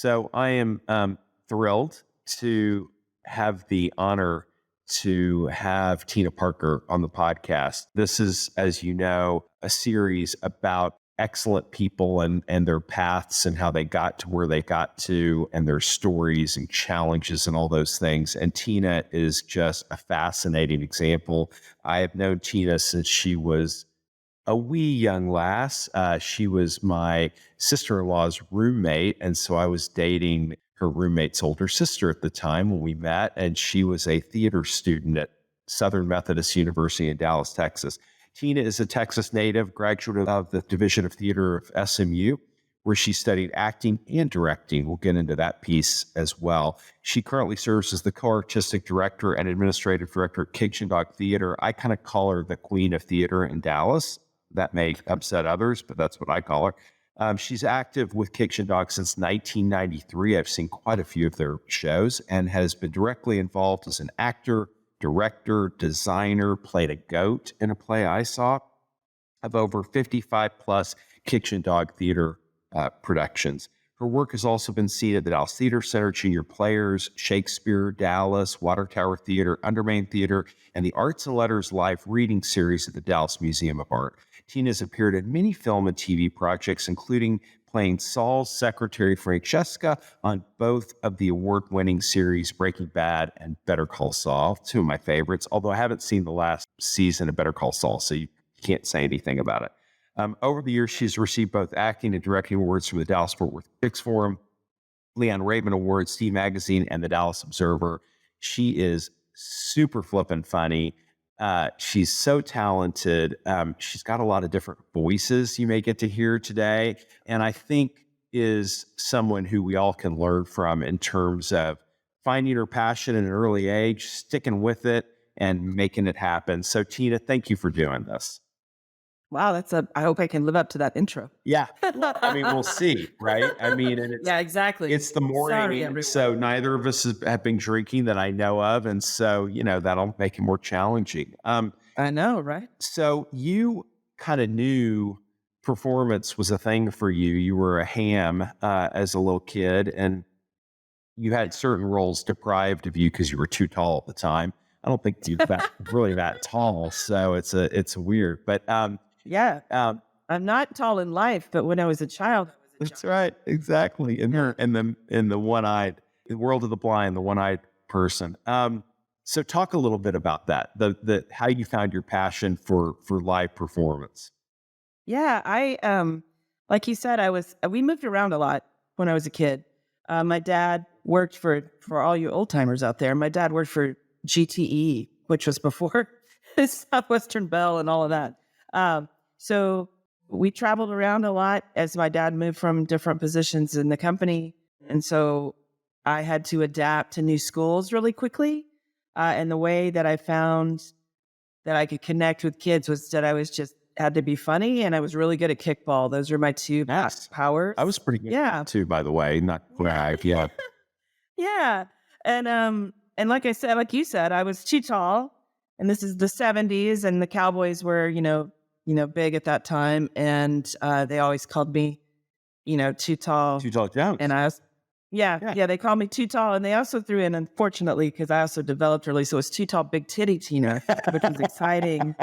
So I am thrilled to have the honor to have Tina Parker on the podcast. This is, as you know, a series about excellent people and their paths and how they got to where they got to and their stories and challenges and all those things. And Tina is just a fascinating example. I have known Tina since she was a wee young lass. She was my sister-in-law's roommate. And so I was dating her roommate's older sister at the time when we met. And she was a theater student at Southern Methodist University in Dallas, Texas. Tina is a Texas native, graduate of the Division of Theater of SMU, where she studied acting and directing. We'll get into that piece as well. She currently serves as the co-artistic director and administrative director at Kick Dog Theater. I kind of call her the queen of theater in Dallas. That may upset others, but that's what I call her. She's active with Kick Dog since 1993. I've seen quite a few of their shows and has been directly involved as an actor, director, designer, played a goat in a play I saw, of over 55 plus Kick Dog Theater productions. Her work has also been seen at the Dallas Theater Center, Junior Players, Shakespeare, Dallas, Water Tower Theater, Undermain Theater, and the Arts and Letters Live Reading Series at the Dallas Museum of Art. Tina has appeared in many film and TV projects, including playing Saul's secretary, Francesca, on both of the award-winning series Breaking Bad and Better Call Saul, two of my favorites, although I haven't seen the last season of Better Call Saul, so you can't say anything about it. Over the years, she's received both acting and directing awards from the Dallas Fort Worth Critics Forum, Leon Raven Awards, Steve Magazine, and the Dallas Observer. She is super flippin' funny. She's so talented. She's got a lot of different voices you may get to hear today. And I think is someone who we all can learn from in terms of finding her passion at an early age, sticking with it, and making it happen. So Tina, thank you for doing this. Wow, I hope I can live up to that intro. Yeah. Well, I mean, we'll see, right? I mean, and Yeah, exactly. it's the Sorry, morning, everyone. so neither of us have been drinking that I know of. And so, that'll make it more challenging. I know, right? So you kind of knew performance was a thing for you. You were a ham as a little kid, and you had certain roles deprived of you because you were too tall at the time. I don't think you're really that tall, so it's weird. But Yeah. um, I'm not tall in life, but when I was a child, I was a that's right, exactly. And you're in the one-eyed, the world of the blind, the one-eyed person. So talk a little bit about that, the how you found your passion for live performance. Yeah, like you said, we moved around a lot when I was a kid. My dad worked for all you old timers out there. My dad worked for GTE, which was before Southwestern Bell and all of that. So we traveled around a lot as my dad moved from different positions in the company. And so I had to adapt to new schools really quickly. And the way that I found that I could connect with kids was that I was just had to be funny, and I was really good at kickball. Those were my two Yes. powers. I was pretty good Yeah. too, by the way. Not brag, yeah. Yeah. And like I said, like you said, I was too tall, and this is the 70s, and the Cowboys were, big at that time. And they always called me, too tall. Too tall Jones. And I was, yeah, they called me too tall. And they also threw in, unfortunately, because I also developed early, so it was too tall, big titty Tina, which was exciting.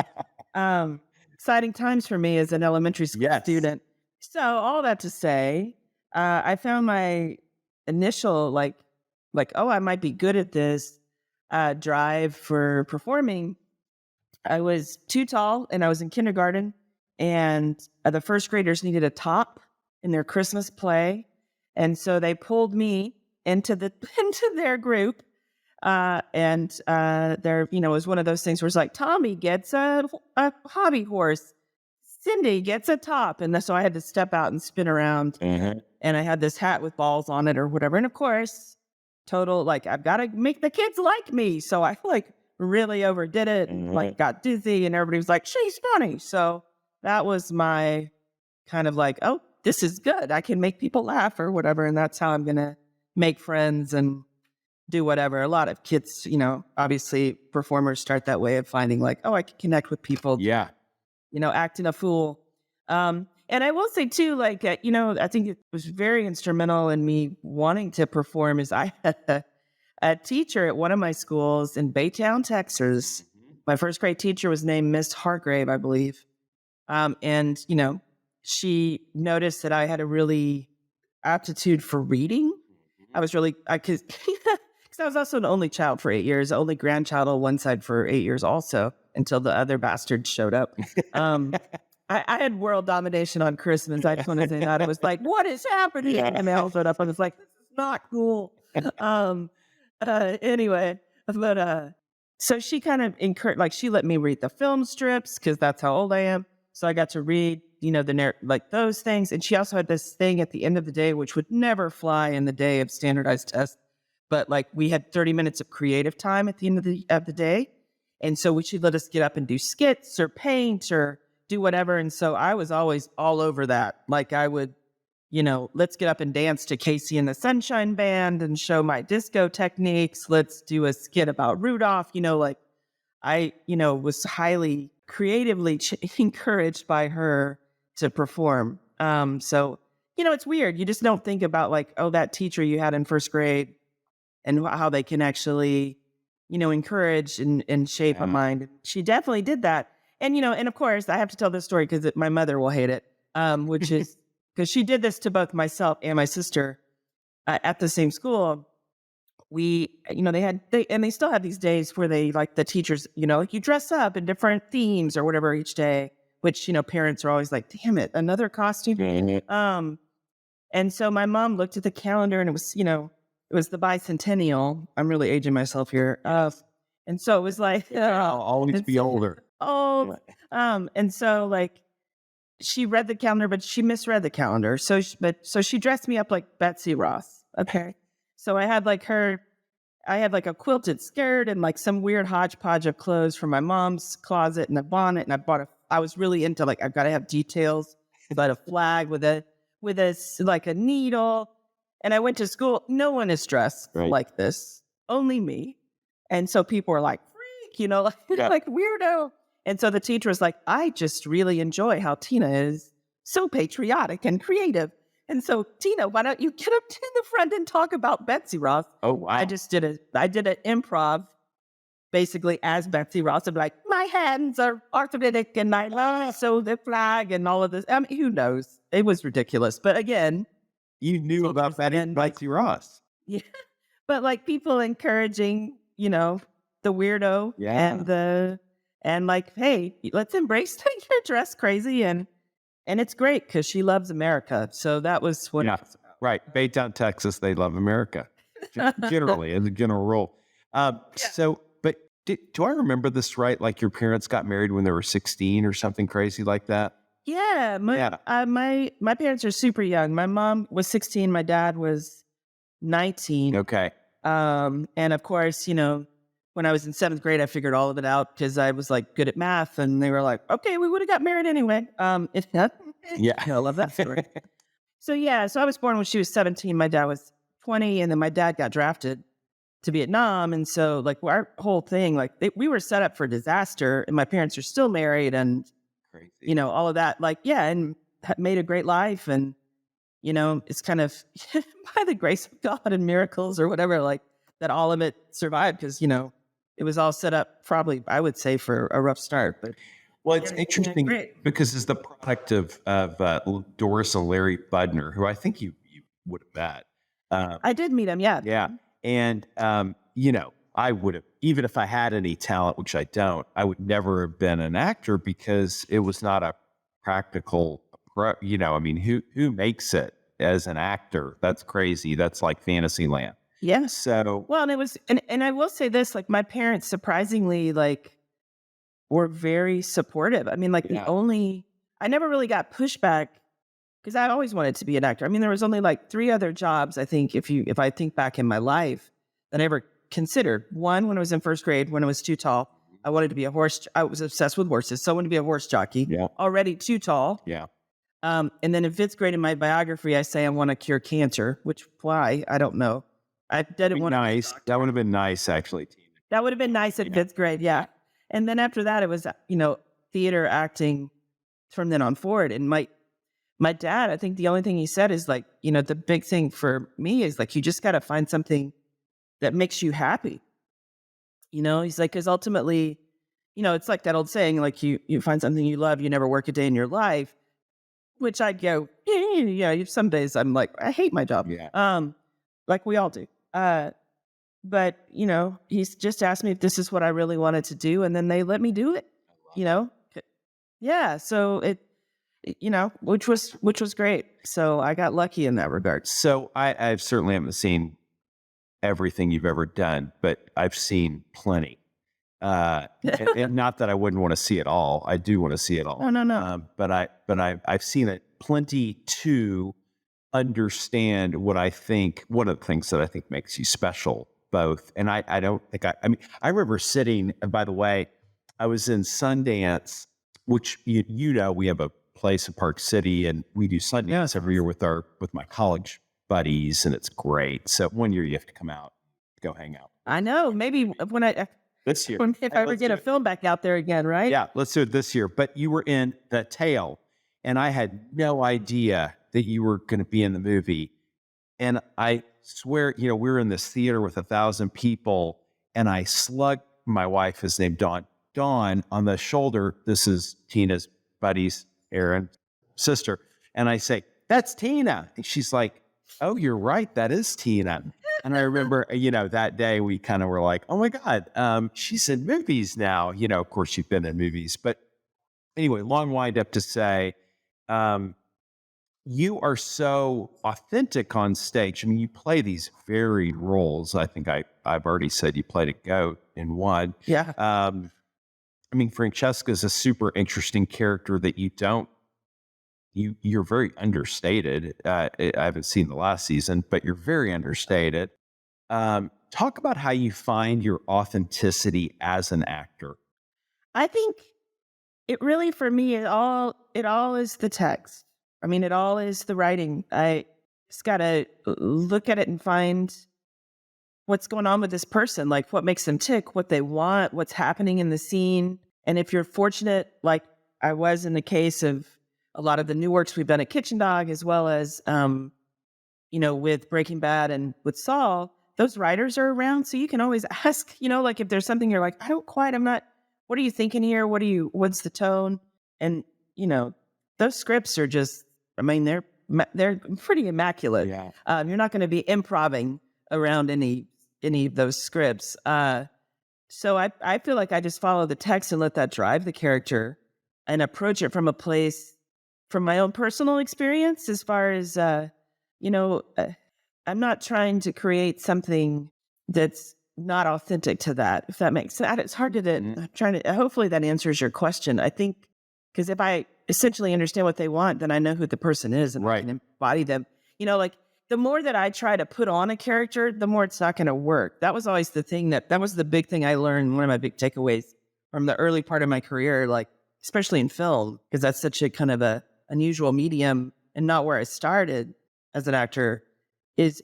Exciting times for me as an elementary school student. So all that to say, I found my initial like, oh, I might be good at this drive for performing. I was too tall, and I was in kindergarten, and the first graders needed a top in their Christmas play. And so they pulled me into their group. And there, was one of those things where it's like, Tommy gets a hobby horse. Cindy gets a top. And so I had to step out and spin around. Mm-hmm. And I had this hat with balls on it or whatever. And of course, I've got to make the kids like me. So I really overdid it and got dizzy, and everybody was like, she's funny. So that was my kind of like, oh, this is good. I can make people laugh or whatever. And that's how I'm going to make friends and do whatever. A lot of kids, obviously performers start that way of finding like, oh, I can connect with people. Yeah. Acting a fool. And I will say too, like, I think it was very instrumental in me wanting to perform is I had a teacher at one of my schools in Baytown, Texas. My first grade teacher was named Miss Hargrave, I believe. And, she noticed that I had a really aptitude for reading. I was really, I could, because I was also an only child for 8 years, only grandchild on one side for 8 years also, until the other bastard showed up. Um, I had world domination on Christmas. I just want to say that. It was like, what is happening? And they all showed up. I was like, this is not cool. Um, anyway, but so she kind of encouraged, like, she let me read the film strips because that's how old I am. So I got to read, like those things. And she also had this thing at the end of the day, which would never fly in the day of standardized tests. But like we had 30 minutes of creative time at the end of the day. And so she'd let us get up and do skits or paint or do whatever. And so I was always all over that. Like I would, let's get up and dance to Casey and the Sunshine Band and show my disco techniques. Let's do a skit about Rudolph. Like I, was highly creatively encouraged by her to perform. So, it's weird. You just don't think about like, oh, that teacher you had in first grade and how they can actually, encourage and shape a mind. She definitely did that. And, and of course, I have to tell this story because my mother will hate it, which is because she did this to both myself and my sister at the same school. We, they still have these days where they like the teachers, like you dress up in different themes or whatever each day, which, parents are always like, damn it, another costume. And so my mom looked at the calendar and it was, it was the bicentennial. I'm really aging myself here. And so it was like, I'll always be older. Oh, and so like she read the calendar, but she misread the calendar. So she dressed me up like Betsy Ross. Okay. So I had like a quilted skirt and like some weird hodgepodge of clothes from my mom's closet and a bonnet. And I was really into like, I've got to have details. I had a flag with like a needle. And I went to school. No one is dressed like this, only me. And so people were like, freak, like weirdo. And so the teacher was like, I just really enjoy how Tina is so patriotic and creative. And so, Tina, why don't you get up to the front and talk about Betsy Ross? Oh, wow. I did an improv basically as Betsy Ross. I'm like, my hands are arthritic and I sew the flag and all of this. I mean, who knows? It was ridiculous. But again, you knew about Betsy Ross. Yeah. But like people encouraging, the weirdo and like, hey, let's embrace that you're dressed crazy and it's great because she loves America. So that was what. Yeah, right. Baytown, Texas, they love America generally as a general rule. So, but do I remember this right? Like your parents got married when they were 16 or something crazy like that? Yeah. My parents are super young. My mom was 16. My dad was 19. Okay. And of course, when I was in 7th grade, I figured all of it out because I was like good at math and they were like, okay, we would have got married anyway. Yeah. I love that story. So I was born when she was 17. My dad was 20 and then my dad got drafted to Vietnam. And so like our whole thing, like we were set up for disaster and my parents are still married and, crazy. All of that, like, and made a great life. And, it's kind of by the grace of God and miracles or whatever, like that all of it survived because, it was all set up probably, I would say, for a rough start. But well, it's interesting because it's the product of Doris and Larry Budner, who I think you would have met. I did meet him, yeah. Yeah. And, I would have, even if I had any talent, which I don't, I would never have been an actor because it was not a practical, who makes it as an actor? That's crazy. That's like fantasy land. Yeah. So, well, and it was, and I will say this, like my parents surprisingly, like were very supportive. I mean, like I never really got pushback because I always wanted to be an actor. I mean, there was only like 3 other jobs, I think, if I think back in my life that I ever considered. One, when I was in 1st grade, when I was too tall, I wanted to be a horse. I was obsessed with horses. So I wanted to be a horse jockey, already too tall. Yeah. And then in 5th grade in my biography, I say I want to cure cancer, which why? I don't know. I didn't want nice. That would have been nice, actually. That would have been nice at 5th grade. Yeah. And then after that, it was, theater acting from then on forward. And my dad, I think the only thing he said is like, the big thing for me is like, you just got to find something that makes you happy. He's like, because ultimately, it's like that old saying, like you find something you love, you never work a day in your life, which I'd go, yeah. Some days I'm like, I hate my job. Yeah. Like we all do. But he's just asked me if this is what I really wanted to do, and then they let me do it. You know, yeah. So which was great. So I got lucky in that regard. So I've certainly haven't seen everything you've ever done, but I've seen plenty. And not that I wouldn't want to see it all. I do want to see it all. No, no, no. I've seen it plenty to understand what I think. One of the things that I think makes you special, both. And I don't think I mean, I remember sitting. And by the way, I was in Sundance, which we have a place in Park City, and we do Sundance every year with my college buddies, and it's great. So one year you have to come out, go hang out. I know. Maybe when This year, if I ever get a film back out there again, right? Yeah, let's do it this year. But you were in The Tale, and I had no idea that you were going to be in the movie. And I swear, we were in this theater with 1,000 people, and I slugged my wife, his name Dawn, on the shoulder. This is Tina's buddy's Aaron's sister. And I say, "That's Tina." And she's like, "Oh, you're right. That is Tina." And I remember, that day we kind of were like, "Oh my God, she's in movies now." Of course you've been in movies, but anyway, long wind up to say, you are so authentic on stage. I mean, you play these varied roles. I think I've already said you played a goat in one. Yeah. I mean, Francesca is a super interesting character that you're very understated. I haven't seen the last season, but you're very understated. Talk about how you find your authenticity as an actor. I think it really, for me, it all is the text. I mean, it all is the writing. I just got to look at it and find what's going on with this person, like what makes them tick, what they want, what's happening in the scene. And if you're fortunate, like I was in the case of a lot of the new works we've done at Kitchen Dog, as well as, with Breaking Bad and with Saul, those writers are around. So you can always ask, like if there's something you're like, I'm not, what are you thinking here? What's the tone? And, those scripts are just, I mean, they're pretty immaculate. Yeah. You're not going to be improvising around any of those scripts. So I feel like I just follow the text and let that drive the character and approach it from a place, from my own personal experience, as far as, I'm not trying to create something that's not authentic to that, if that makes sense. It's hard to, hopefully that answers your question. I think, because if I essentially understand what they want, then I know who the person is and I can embody them. Like the more that I try to put on a character, the more it's not going to work. That was always the thing that was the big thing I learned. One of my big takeaways from the early part of my career, like especially in film, because that's such a kind of a unusual medium and not where I started as an actor, is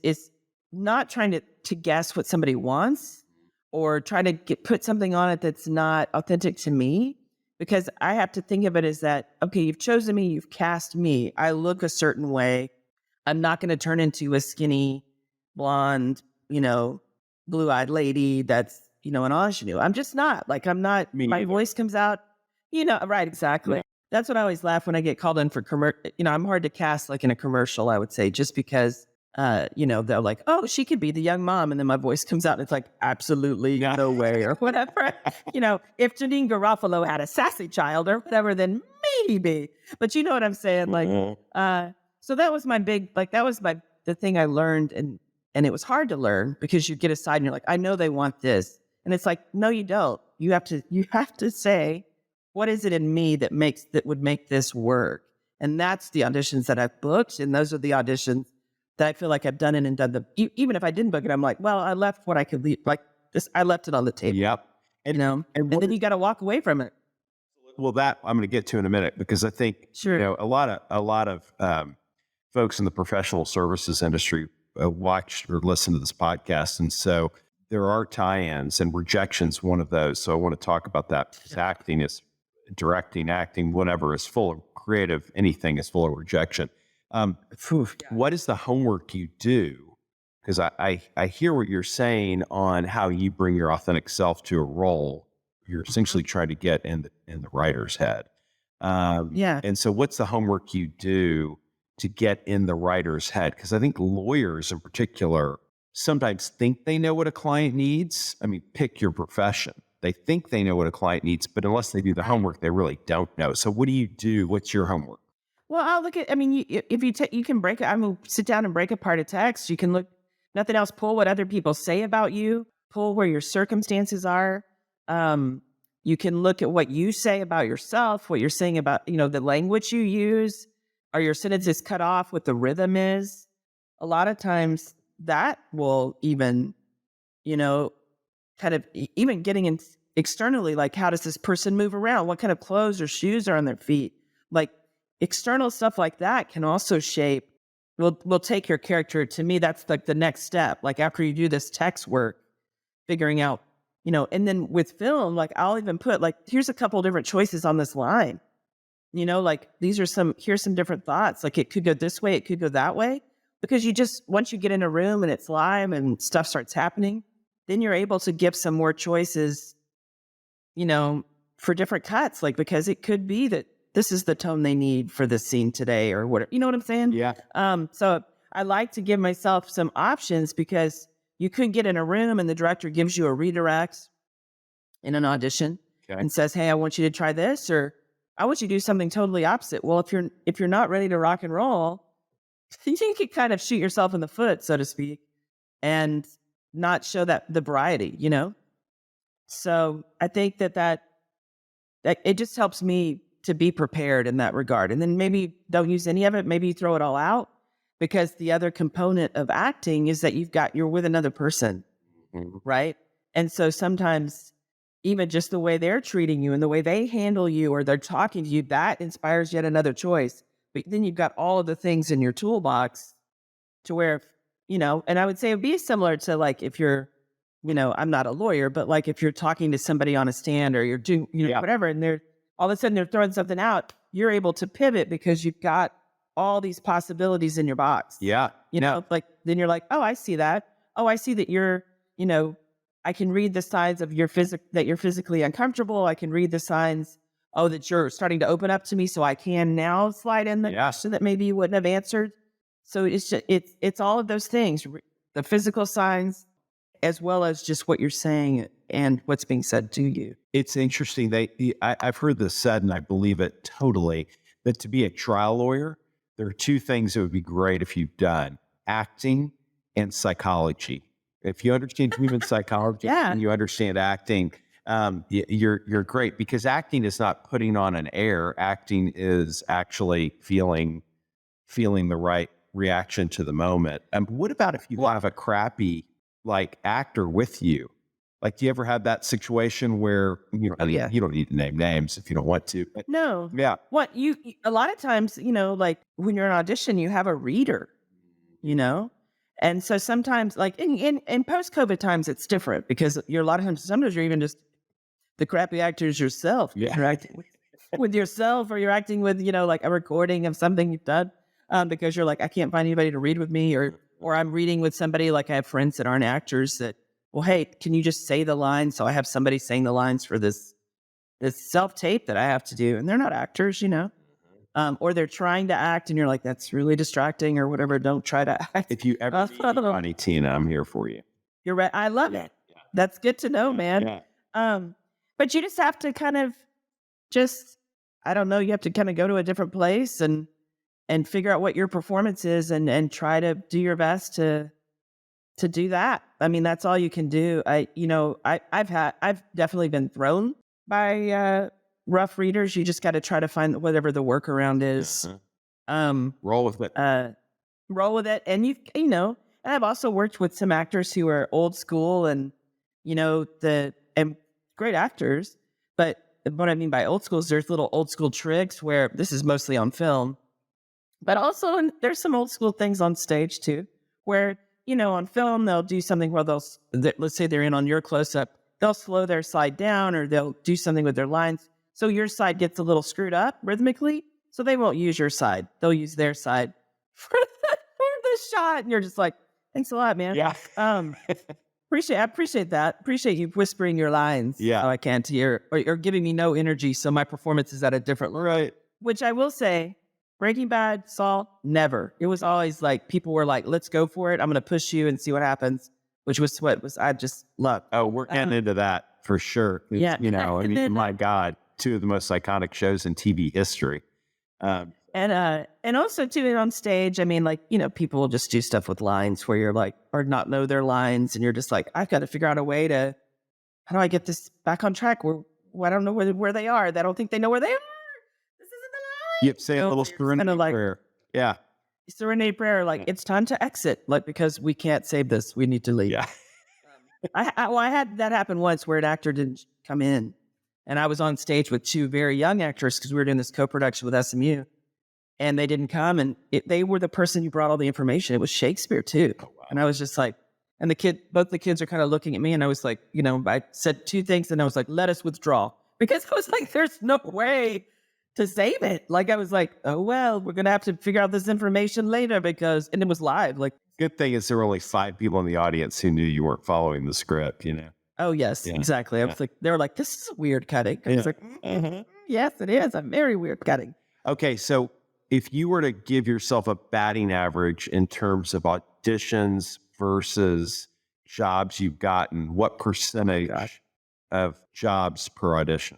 not trying to guess what somebody wants or try to put something on it that's not authentic to me. Because I have to think of it as that, okay, you've chosen me, you've cast me. I look a certain way. I'm not going to turn into a skinny, blonde, blue-eyed lady that's, an ingenue. I'm just not. Like, I'm not, my voice comes out, right, exactly. Yeah. That's what I always laugh when I get called in for commercial. I'm hard to cast like in a commercial, I would say, just because, they're like, "Oh, she could be the young mom." And then my voice comes out and it's like, absolutely no way or whatever. If Janine Garofalo had a sassy child or whatever, then maybe. But you know what I'm saying? Like, so that was my big, like, that was the thing I learned. And it was hard to learn because you get aside and you're like, I know they want this. And it's like, no, you don't. You have to say, what is it in me that would make this work? And that's the auditions that I've booked. And those are the auditions that I feel like I've done it and done even if I didn't book it, I'm like, well, I left what I could leave. Like this, I left it on the table. Yep. And then you got to walk away from it. Well, that I'm going to get to in a minute, because I think, a lot of folks in the professional services industry watch or listen to this podcast. And so there are tie-ins, and rejection's one of those. So I want to talk about that, because acting is directing, acting, whatever is full of creative, anything is full of rejection. What is the homework you do? Because I hear what you're saying on how you bring your authentic self to a role. You're essentially trying to get in the writer's head. Yeah. And so what's the homework you do to get in the writer's head? Because I think lawyers in particular sometimes think they know what a client needs. I mean, pick your profession. They think they know what a client needs, but unless they do the homework, they really don't know. So what do you do? What's your homework? Well, I'll look at, I mean, if you you can break it, I mean, sit down and break apart a text. You can look, nothing else, pull what other people say about you, pull where your circumstances are. Um, you can look at what you say about yourself, what you're saying about, the language you use. Are your sentences cut off? What the rhythm is? A lot of times that will even, you know, kind of even getting in externally, like how does this person move around? What kind of clothes or shoes are on their feet? Like external stuff like that can also shape, will take your character. To me, that's like the next step. Like after you do this text work, figuring out, and then with film, like I'll even put like, here's a couple different choices on this line. Like here's some different thoughts. Like it could go this way, it could go that way. Because once you get in a room and it's live and stuff starts happening, then you're able to give some more choices, for different cuts. Like, because it could be that this is the tone they need for this scene today or whatever. You know what I'm saying? Yeah. So I like to give myself some options because you could get in a room and the director gives you a redirect in an audition and says, hey, I want you to try this, or I want you to do something totally opposite. Well, if you're not ready to rock and roll, you can kind of shoot yourself in the foot, so to speak, and not show that the variety, So I think that it just helps me to be prepared in that regard. And then maybe don't use any of it. Maybe you throw it all out, because the other component of acting is that you're with another person, right? And so sometimes even just the way they're treating you and the way they handle you or they're talking to you, that inspires yet another choice. But then you've got all of the things in your toolbox to where, and I would say it'd be similar to like if you're, I'm not a lawyer, but like if you're talking to somebody on a stand or you're doing, whatever, and they're all of a sudden they're throwing something out, you're able to pivot because you've got all these possibilities in your box. Yeah. Like then you're like, oh, I see that. Oh, I see that you're, I can read the signs of that you're physically uncomfortable. I can read the signs, that you're starting to open up to me, so I can now slide in the question that maybe you wouldn't have answered. So it's just, it's all of those things, the physical signs, as well as just what you're saying and what's being said to you. It's interesting. I've heard this said, and I believe it totally, that to be a trial lawyer, there are two things that would be great if you've done: acting and psychology. If you understand human psychology and you understand acting, you're great, because acting is not putting on an air. Acting is actually feeling the right reaction to the moment. What about if you have a crappy like actor with you? Like, do you ever have that situation where, you don't need to name names if you don't want to, but No. yeah. What a lot of times, like when you're in audition, you have a reader, and so sometimes like in post-COVID times, it's different because you're a lot of times, sometimes you're even just the crappy actors yourself. Yeah. Interacting with yourself, or you're acting with, like a recording of something you've done, because you're like, I can't find anybody to read with me, or I'm reading with somebody. Like I have friends that aren't actors that, well, hey, can you just say the lines? So I have somebody saying the lines for this self-tape that I have to do. And they're not actors, or they're trying to act and you're like, that's really distracting or whatever. Don't try to act. If you ever need funny, Tina, I'm here for you. You're right. I love it. Yeah. That's good to know, man. Yeah. But you just have to kind of I don't know, you have to kind of go to a different place and figure out what your performance is and try to do your best to do that. I mean, that's all you can do. I've definitely been thrown by rough readers. You just got to try to find whatever the workaround is. Roll with it. And and I've also worked with some actors who are old school and, and great actors. But what I mean by old school is there's little old school tricks where this is mostly on film, but also there's some old school things on stage too, where, on film, they'll do something where let's say they're in on your close up, they'll slow their slide down or they'll do something with their lines So your side gets a little screwed up rhythmically. So they won't use your side. They'll use their side for the shot. And you're just like, thanks a lot, man. Yeah. I appreciate that. Appreciate you whispering your lines. Yeah. So I can't hear or giving me no energy. So my performance is at a different level. Right. Which I will say, Breaking Bad, Saul, never. It was always like people were like, let's go for it. I'm going to push you and see what happens, which was I just loved. Oh, we're getting into that for sure. Yeah. You know, I mean, my God, two of the most iconic shows in TV history. And also too on stage, I mean, like, you know, people will just do stuff with lines where you're like, or not know their lines. And you're just like, I've got to figure out a way to, how do I get this back on track? I don't know where they are. I don't think they know where they are. This isn't the line. You have to say a little serenity prayer. Yeah. Serenity prayer, like it's time to exit, like, because we can't save this. We need to leave. Yeah. I had that happen once where an actor didn't come in, and I was on stage with two very young actors because we were doing this co-production with SMU, and they didn't come, and they were the person who brought all the information. It was Shakespeare too. Oh, wow. And I was just like, and both the kids are kind of looking at me, and I was like, you know, I said two things, and I was like, let us withdraw, because I was like, there's no way to save it. Like, I was like, oh, well, we're going to have to figure out this information later and it was live. Like, good thing is there were only 5 people in the audience who knew you weren't following the script, you know? oh, yes, exactly. I was like, they were like, this is a weird cutting. I was like, yes, it is a very weird cutting. Okay. So if you were to give yourself a batting average in terms of auditions versus jobs you've gotten, what percentage of jobs per audition?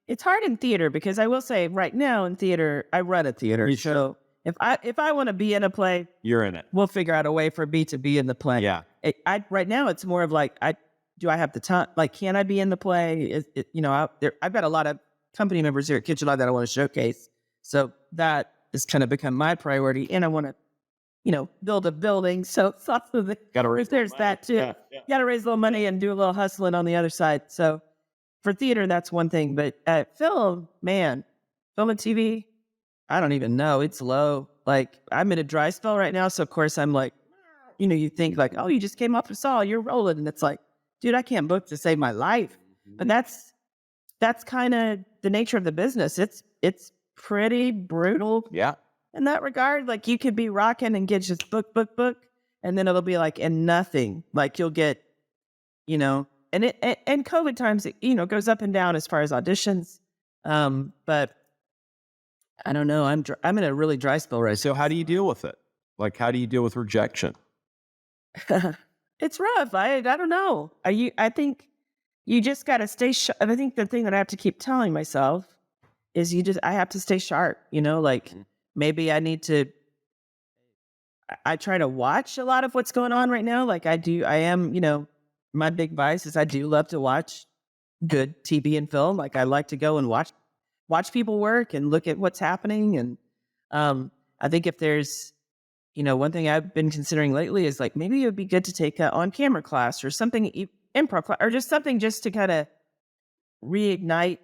It's hard in theater because I will say right now in theater, I run a theater. So if I want to be in a play, You're in it. we'll figure out a way for me to be in the play. Yeah. Right now it's more of like, do I have the time? Like, can I be in the play? Is it, you know, I've got a lot of company members here at Kitchen Live that I want to showcase. So that has kind of become my priority, and I want to, you know, build a building. So it's also there's that too. Yeah. Got to raise a little money and do a little hustling on the other side. So for theater, that's one thing. But film, man, film and TV, I don't even know. It's low. Like, I'm in a dry spell right now. So, of course, I'm like, you know, you think like, oh, you just came off of Saul, you're rolling. And it's like, dude, I can't book to save my life. But that's kind of the nature of the business. It's pretty brutal. Yeah. In that regard. Like, you could be rocking and get just book. And then it'll be like, and nothing. Like, you'll get, you know, and COVID times, it, you know, goes up and down as far as auditions. But I don't know. I'm in a really dry spell right So how do you deal with it? Like, how do you deal with rejection? now. It's rough. I don't know. I think you just got to stay sharp. I think the thing that I have to keep telling myself is I have to stay sharp, you know, like maybe I need to, I try to watch a lot of what's going on right now. Like I am, you know, my big vice is I do love to watch good TV and film. Like I like to go and watch people work and look at what's happening. And I think if there's, you know, one thing I've been considering lately is like maybe it would be good to take an on-camera class or something, improv class, or just something just to kind of reignite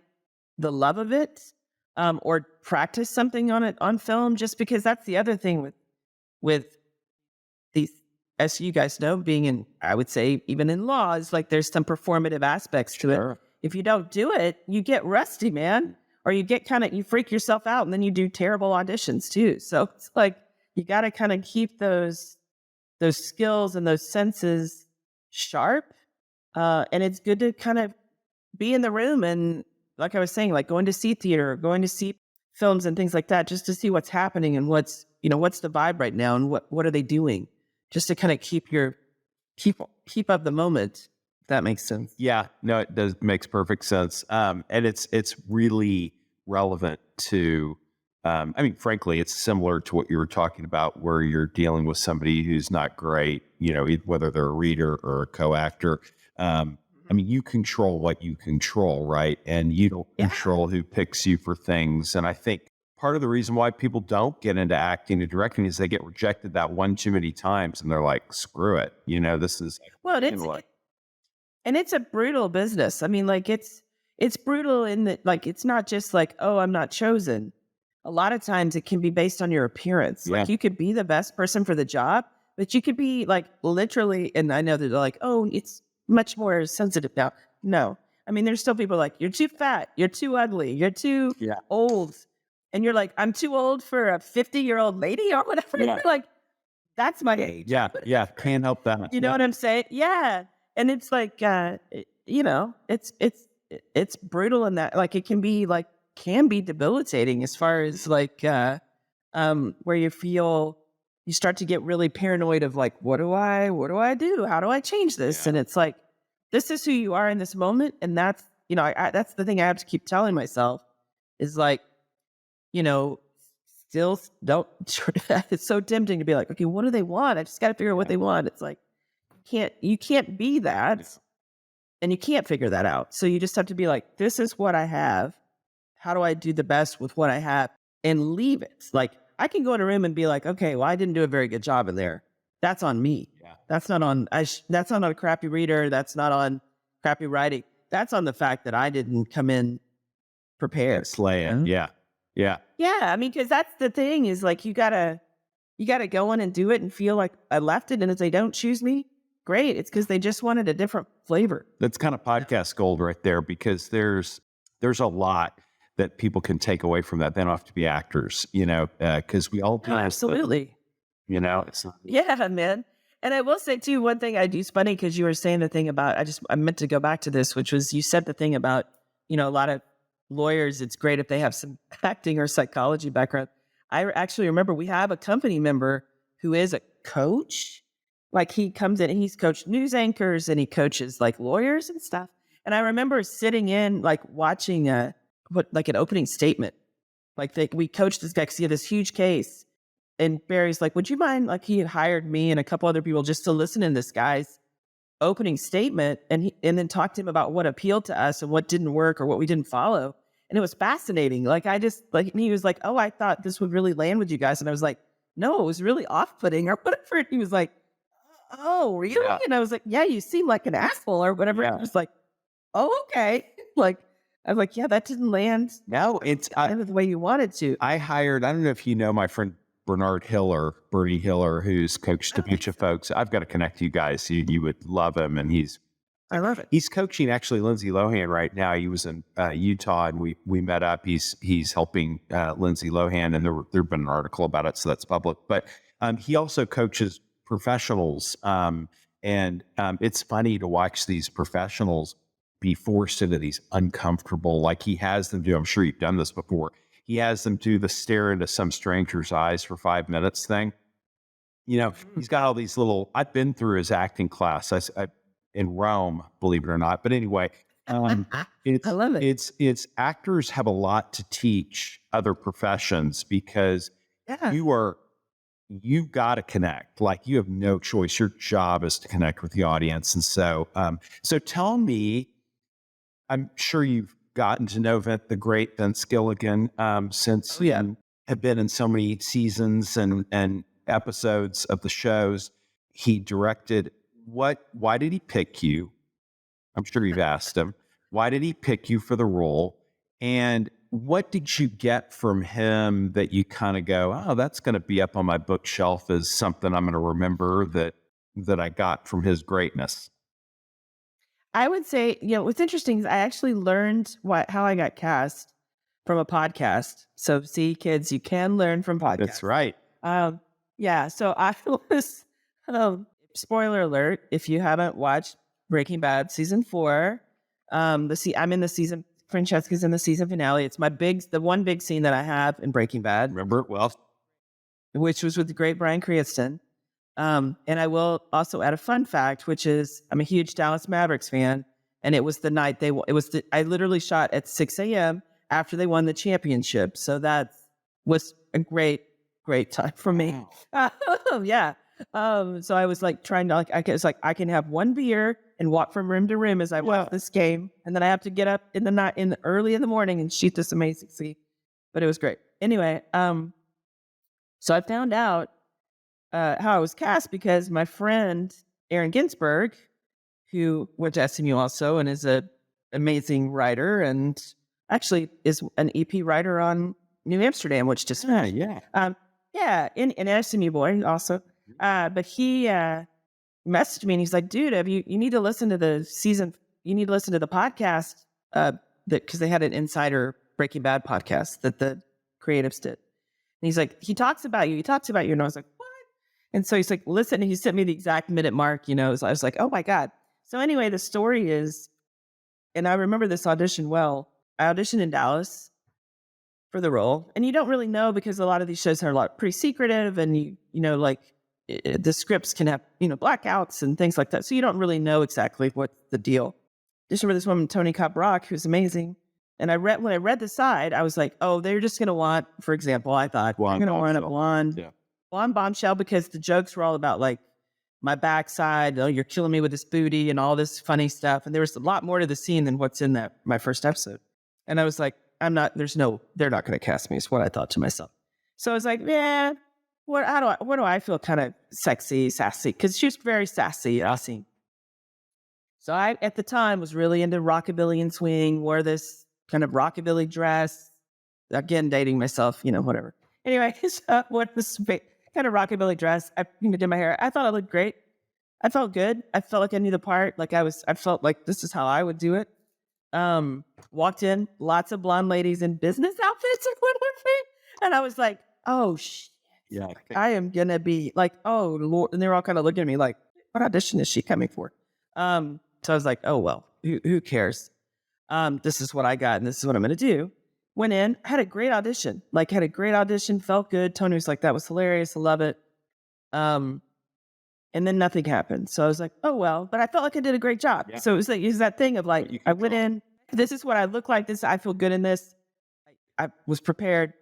the love of it, or practice something on it on film. Just because that's the other thing with these, as you guys know, being in, I would say, even in law, is like there's some performative aspects to it. If you don't do it, you get rusty, man, or you get you freak yourself out, and then you do terrible auditions too. So it's like you got to kind of keep those skills and those senses sharp, and it's good to kind of be in the room and, like I was saying, like going to see theater, going to see films and things like that, just to see what's happening and what's the vibe right now and what are they doing, just to kind of keep up the moment. If that makes sense. Yeah, no, it does makes perfect sense. And it's really relevant to, I mean, frankly, it's similar to what you were talking about, where you're dealing with somebody who's not great, you know, whether they're a reader or a co-actor. I mean, you control what you control, right? And you don't control who picks you for things. And I think part of the reason why people don't get into acting and directing is they get rejected that one too many times, and they're like, screw it. You know, this is and it's a brutal business. I mean, like it's brutal in that, like, it's not just like, oh, I'm not chosen. A lot of times it can be based on your appearance. Yeah. Like you could be the best person for the job, but you could be like literally, and I know that they're like, oh, it's much more sensitive now. No, I mean, there's still people like, you're too fat, you're too ugly, you're too Yeah. old. And you're like, I'm too old for a 50-year-old lady or whatever. Yeah. You're like, that's my age. Yeah. Yeah. Can't help that. You know what I'm saying? Yeah. And it's like, it's brutal in that, like, it can be debilitating as far as like, where you start to get really paranoid of like, what do I do? How do I change this? Yeah. And it's like, this is who you are in this moment. And that's, that's the thing I have to keep telling myself is like, you know, still don't, it's so tempting to be like, okay, what do they want? I just got to figure out what they want. It's like, you can't be that and you can't figure that out. So you just have to be like, this is what I have. How do I do the best with what I have and leave it? Like, I can go in a room and be like, okay, well, I didn't do a very good job in there. That's on me. Yeah. That's not on, that's not on a crappy reader. That's not on crappy writing. That's on the fact that I didn't come in prepared. Slay it. Yeah. Yeah. Yeah. I mean, cause that's the thing is like, you gotta go in and do it and feel like I left it. And if they don't choose me, great. It's because they just wanted a different flavor. That's kind of podcast gold right there, because there's a lot that people can take away from that. They don't have to be actors, because we all do. Absolutely. It's not. Yeah, man. And I will say too, one thing I do, it's funny because you were saying the thing about, I meant to go back to this, which was you said the thing about, a lot of lawyers, it's great if they have some acting or psychology background. I actually remember we have a company member who is a coach. Like he comes in and he's coached news anchors and he coaches like lawyers and stuff. And I remember sitting in like watching an opening statement. Like we coached this guy because he had this huge case. And Barry's like, would you mind? Like he had hired me and a couple other people just to listen in this guy's opening statement and then talk to him about what appealed to us and what didn't work or what we didn't follow. And it was fascinating. Like and he was like, oh, I thought this would really land with you guys. And I was like, no, it was really off-putting or whatever. And he was like, oh, really? Yeah. And I was like, yeah, you seem like an asshole or whatever. Yeah. I was like, oh, okay. Like, I was like, yeah, that didn't land. No, it's the way you wanted to. I don't know if you know my friend Bernie Hiller, who's coached a bunch of folks. I've got to connect you guys. You would love him. And I love it. He's coaching actually Lindsay Lohan right now. He was in Utah and we met up. He's helping Lindsay Lohan, and there'd been an article about it, so that's public. But he also coaches professionals. And it's funny to watch these professionals be forced into these uncomfortable, like he has them do. I'm sure you've done this before. He has them do the stare into some stranger's eyes for 5 minutes thing. He's got all these little, I've been through his acting class I in Rome, believe it or not. But anyway, I love it. It's actors have a lot to teach other professions because you've got to connect. Like you have no choice. Your job is to connect with the audience. And so, so tell me, I'm sure you've gotten to know the great Vince Gilligan since you have been in so many seasons and episodes of the shows. He directed why did he pick you? I'm sure you've asked him. Why did he pick you for the role? And what did you get from him that you kind of go, oh, that's going to be up on my bookshelf as something I'm going to remember that I got from his greatness? I would say, what's interesting is I actually learned how I got cast from a podcast. So see, kids, you can learn from podcasts. That's right. So I was, spoiler alert, if you haven't watched Breaking Bad season 4, I'm in the season, Francesca's in the season finale. It's the one big scene that I have in Breaking Bad. Remember it well. Which was with the great Bryan Cranston. And I will also add a fun fact, which is I'm a huge Dallas Mavericks fan. And it was the night I literally shot at 6 a.m. after they won the championship. So that was a great, great time for me. Wow. Yeah. So I was like trying to I can have one beer and walk from room to room as I watch this game. And then I have to get up in the night early in the morning and shoot this amazing scene. But it was great. Anyway, so I found out how I was cast because my friend Aaron Ginsberg, who went to SMU also and is an amazing writer and actually is an EP writer on New Amsterdam, which just an SMU boy also. But he messaged me and he's like, dude, you need to listen to the season, you need to listen to the podcast, because they had an insider Breaking Bad podcast that the creatives did. And he's like, he talks about you. He talks about you. And I was like, what? And so he's like, listen, and he sent me the exact minute mark, so I was like, oh my God. So anyway, the story is, and I remember this audition well. I auditioned in Dallas for the role. And you don't really know because a lot of these shows are pretty secretive, and the scripts can have, blackouts and things like that. So you don't really know exactly what the deal. Just remember this woman, Tony Cobb-Brock, who's amazing. And when I read the side, I was like, oh, they're just going to want, for example, I thought, they're going to want a blonde bombshell, because the jokes were all about like my backside. Oh, you're killing me with this booty and all this funny stuff. And there was a lot more to the scene than what's in my first episode. And I was like, they're not going to cast me, is what I thought to myself. So I was like, yeah, what do I feel kind of sexy, sassy? Because she was very sassy, sassy. So I, at the time, was really into rockabilly and swing, wore this kind of rockabilly dress. Again, dating myself, whatever. Anyway, so wore this kind of rockabilly dress. I did my hair. I thought I looked great. I felt good. I felt like I knew the part. Like I felt like this is how I would do it. Walked in, lots of blonde ladies in business outfits or whatever. And I was like, oh, shit. Yeah. I am going to be like, oh, Lord. And they were all kind of looking at me like, what audition is she coming for? So I was like, oh, well, who cares? This is what I got, and this is what I'm going to do. Went in, had a great audition, felt good. Tony was like, that was hilarious. I love it. And then nothing happened. So I was like, oh, well, but I felt like I did a great job. Yeah. So it was that thing of like, I went in, this is what I look like. I feel good in this. I was prepared,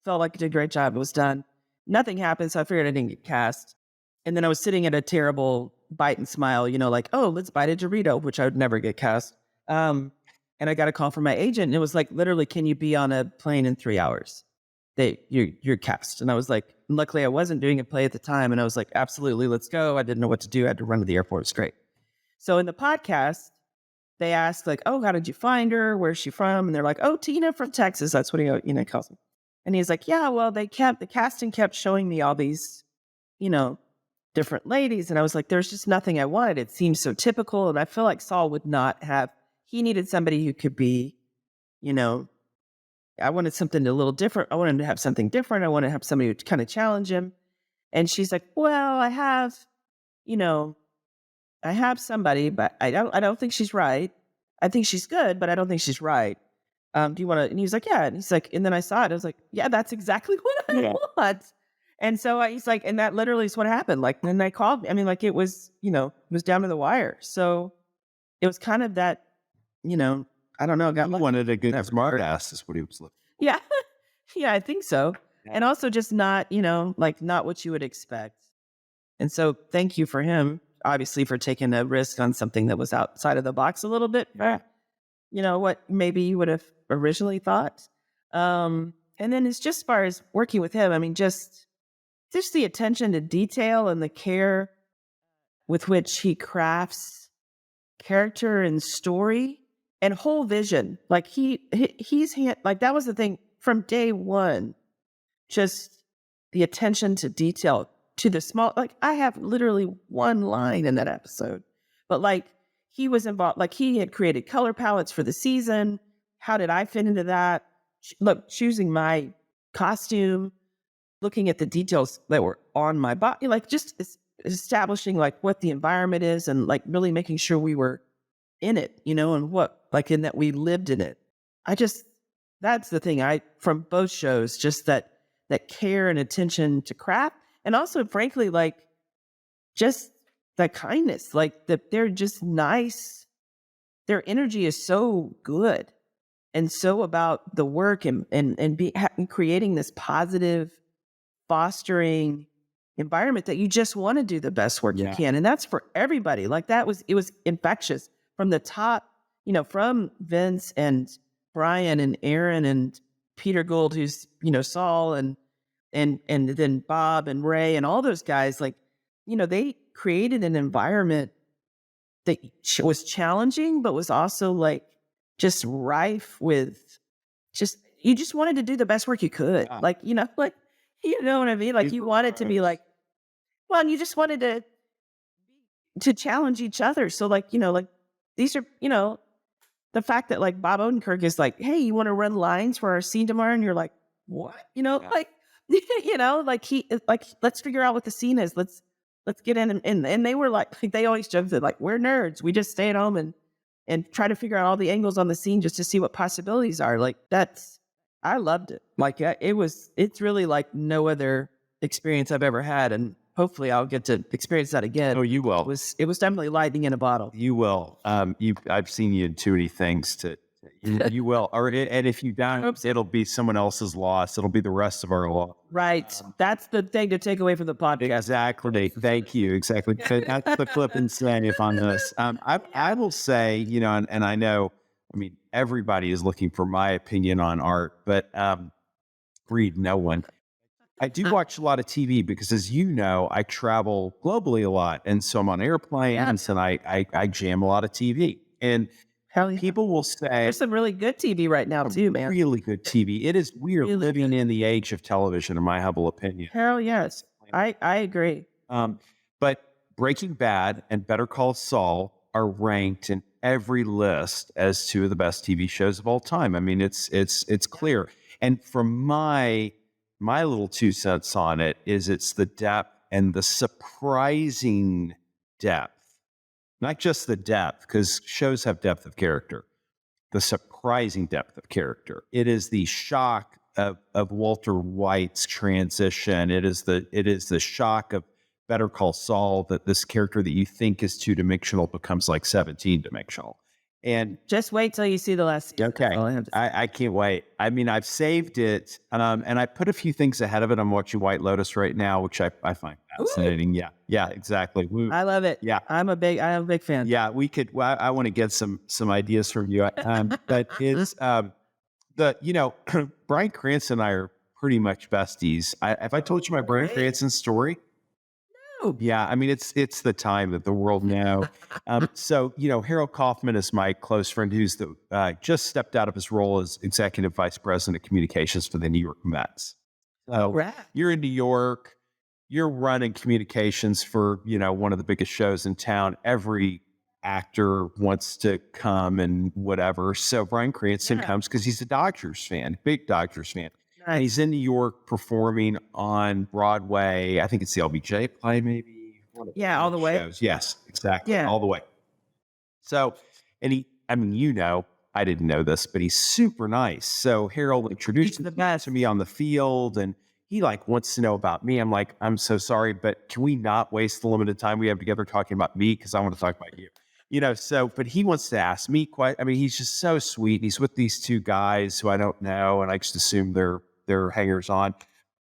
felt like I did a great job. It was done. Nothing happened. So I figured I didn't get cast. And then I was sitting at a terrible bite and smile, like, oh, let's bite a Dorito, which I would never get cast. And I got a call from my agent, and it was like, literally, can you be on a plane in 3 hours? You're cast. And I was like, luckily I wasn't doing a play at the time. And I was like, absolutely, let's go. I didn't know what to do. I had to run to the airport. It's great. So in the podcast, they asked like, oh, how did you find her? Where's she from? And they're like, oh, Tina from Texas. That's what he calls me. And he's like, yeah, well, the casting kept showing me all these, different ladies. And I was like, there's just nothing I wanted. It seems so typical. And I feel like Saul would not have, he needed somebody who could be, I wanted something a little different. I wanted to have something different. I wanted to have somebody to kind of challenge him. And she's like, well, I have somebody, but I don't think she's right. I think she's good, but I don't think she's right. Do you want to? And he's like, yeah. And he's like, and then I saw it. I was like, yeah, that's exactly what I want. And so he's like, and that literally is what happened. Like, then they called me. I mean, like it was, it was down to the wire. So it was kind of that, I don't know. Got wanted a good smart ass is what he was looking for. Yeah. Yeah, I think so. Yeah. And also just not, not what you would expect. And so thank you for him, obviously, for taking a risk on something that was outside of the box a little bit. What maybe you would have originally thought. And then it's just as far as working with him, I mean, just the attention to detail and the care with which he crafts character and story and whole vision. Like he's like, that was the thing from day one, just the attention to detail, to the small, like I have literally one line in that episode, but like he was involved, like he had created color palettes for the season. How did I fit into that? Look, choosing my costume, looking at the details that were on my body, like just establishing like what the environment is and like really making sure we were in it, and what, like in that we lived in it. That's the thing from both shows, just that care and attention to craft. And also, frankly, like just that kindness, like that they're just nice. Their energy is so good and so about the work and creating this positive, fostering environment that you just want to do the best work you can. And that's for everybody. Like it was infectious from the top, from Vince and Brian and Aaron and Peter Gould, who's, Saul and then Bob and Ray and all those guys, like, they created an environment that was challenging, but was also like just rife with you just wanted to do the best work you could. Yeah. Like, like, you know what I mean? Like you wanted to be like, well, and you just wanted to challenge each other. So like, like these are, the fact that like Bob Odenkirk is like, hey, you want to run lines for our scene tomorrow? And you're like, what? Yeah. Like, like let's figure out what the scene is. Let's get in and they were like they always joke that like we're nerds. We just stay at home and try to figure out all the angles on the scene just to see what possibilities are. Like I loved it. Like it's really like no other experience I've ever had. And hopefully I'll get to experience that again. Oh, you will. It was definitely lightning in a bottle. You will. I've seen you in too many things you will. And if you don't, Oops. it'll be someone else's loss. It'll be the rest of our loss. Right. That's the thing to take away from the podcast. Exactly. Thank you. Exactly. That's the clip and say on this. I will say, and I know, I mean, everybody is looking for my opinion on art, but read no one. I do watch a lot of TV because, as you know, I travel globally a lot. And so I'm on airplanes and I jam a lot of TV. And Hell yeah. people will say, There's some really good TV right now too, man. really good TV. It is, we are Really living in the age of television, in my humble opinion. Hell yes. I agree. But Breaking Bad and Better Call Saul are ranked in every list as two of the best TV shows of all time. I mean, it's clear. And from my little 2 cents on it is it's the depth and the surprising depth, not just the depth, because shows have depth of character, the surprising depth of character. It is the shock of Walter White's transition. It is the shock of Better Call Saul, that this character that you think is 2-dimensional becomes like 17-dimensional. And just wait till you see the last season. Okay. I can't wait. I mean, I've saved it, and I put a few things ahead of it. I'm watching White Lotus right now, which I find fascinating. Ooh. Yeah, exactly. I love it. Yeah. I am a big fan. Yeah, we could. Well, I want to get some ideas from you. But it's Bryan Cranston and I are pretty much besties. Have I told you my Bryan Cranston story? Yeah, I mean, it's the time that the world now. So, Harold Kaufman is my close friend who's just stepped out of his role as executive vice president of communications for the New York Mets. So you're in New York, you're running communications for, one of the biggest shows in town. Every actor wants to come and whatever. So Bryan Cranston comes because he's a Dodgers fan, big Dodgers fan. And he's in New York performing on Broadway. I think it's the LBJ play, maybe. Yeah, all the way. Shows. Yes, exactly. Yeah. All the way. So, and I didn't know this, but he's super nice. So Harold introduced to me on the field, and he wants to know about me. I'm like, I'm so sorry, but can we not waste the limited time we have together talking about me? Because I want to talk about you. But he wants to ask me he's just so sweet. He's with these two guys who I don't know, and I just assume they're hangers on.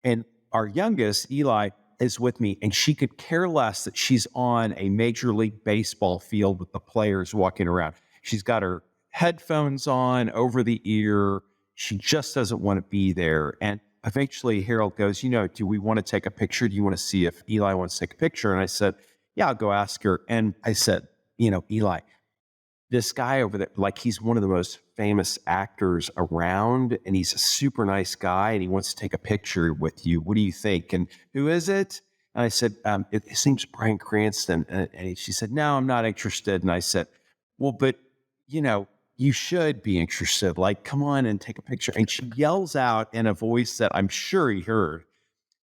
And our youngest, Eli, is with me, and she could care less that she's on a Major League Baseball field with the players walking around. She's got her headphones on over the ear. She just doesn't want to be there. And eventually Harold goes, do we want to take a picture? Do you want to see if Eli wants to take a picture? And I said, yeah, I'll go ask her. And I said, Eli, this guy over there, he's one of the most famous actors around, and he's a super nice guy, and he wants to take a picture with you. What do you think? And who is it? And I said, his name's Bryan Cranston. And she said, no, I'm not interested. And I said, well, but, you should be interested. Come on and take a picture. And she yells out in a voice that I'm sure he heard,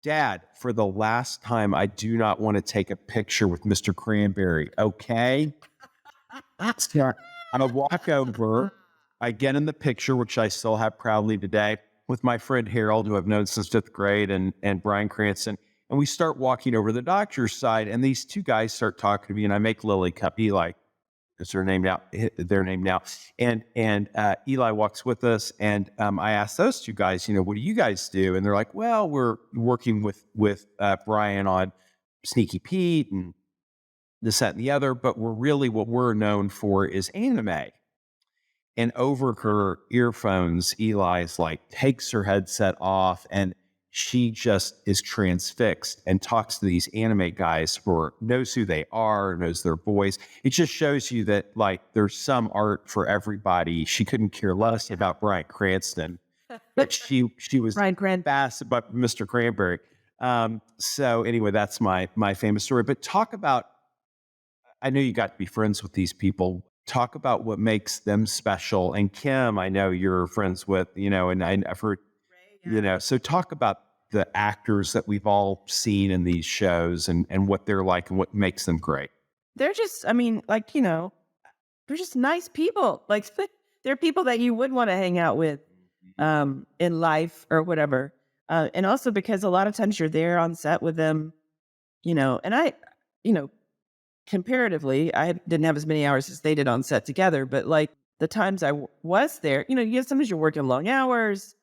Dad, for the last time, I do not want to take a picture with Mr. Cranberry. Okay. I walk over, I get in the picture, which I still have proudly today, with my friend Harold, who I've known since 5th grade, and Bryan Cranston. And we start walking over the doctor's side, and these two guys start talking to me, and I make Lily Cup Eli. Is their name now? And Eli walks with us, and I asked those two guys, what do you guys do? And they're like, well, we're working with Bryan on Sneaky Pete and this, that, and the other, but what we're known for is anime. And over her earphones, Eli's takes her headset off, and she just is transfixed and talks to these anime guys knows who they are, knows their voice. It just shows you that there's some art for everybody. She couldn't care less about Bryan Cranston, but she was fast about Mr. Cranberry. So anyway, that's my famous story. But talk about, I know you got to be friends with these people. talk about what makes them special. And Kim, I know you're friends with, and I've heard, so talk about the actors that we've all seen in these shows and what they're like and what makes them great. They're just, I mean, like, they're just nice people. Like, they're people that you would want to hang out with in life or whatever. And also because a lot of times you're there on set with them, and you know, comparatively, I didn't have as many hours as they did on set together, but like the times was there, sometimes you're working long hours,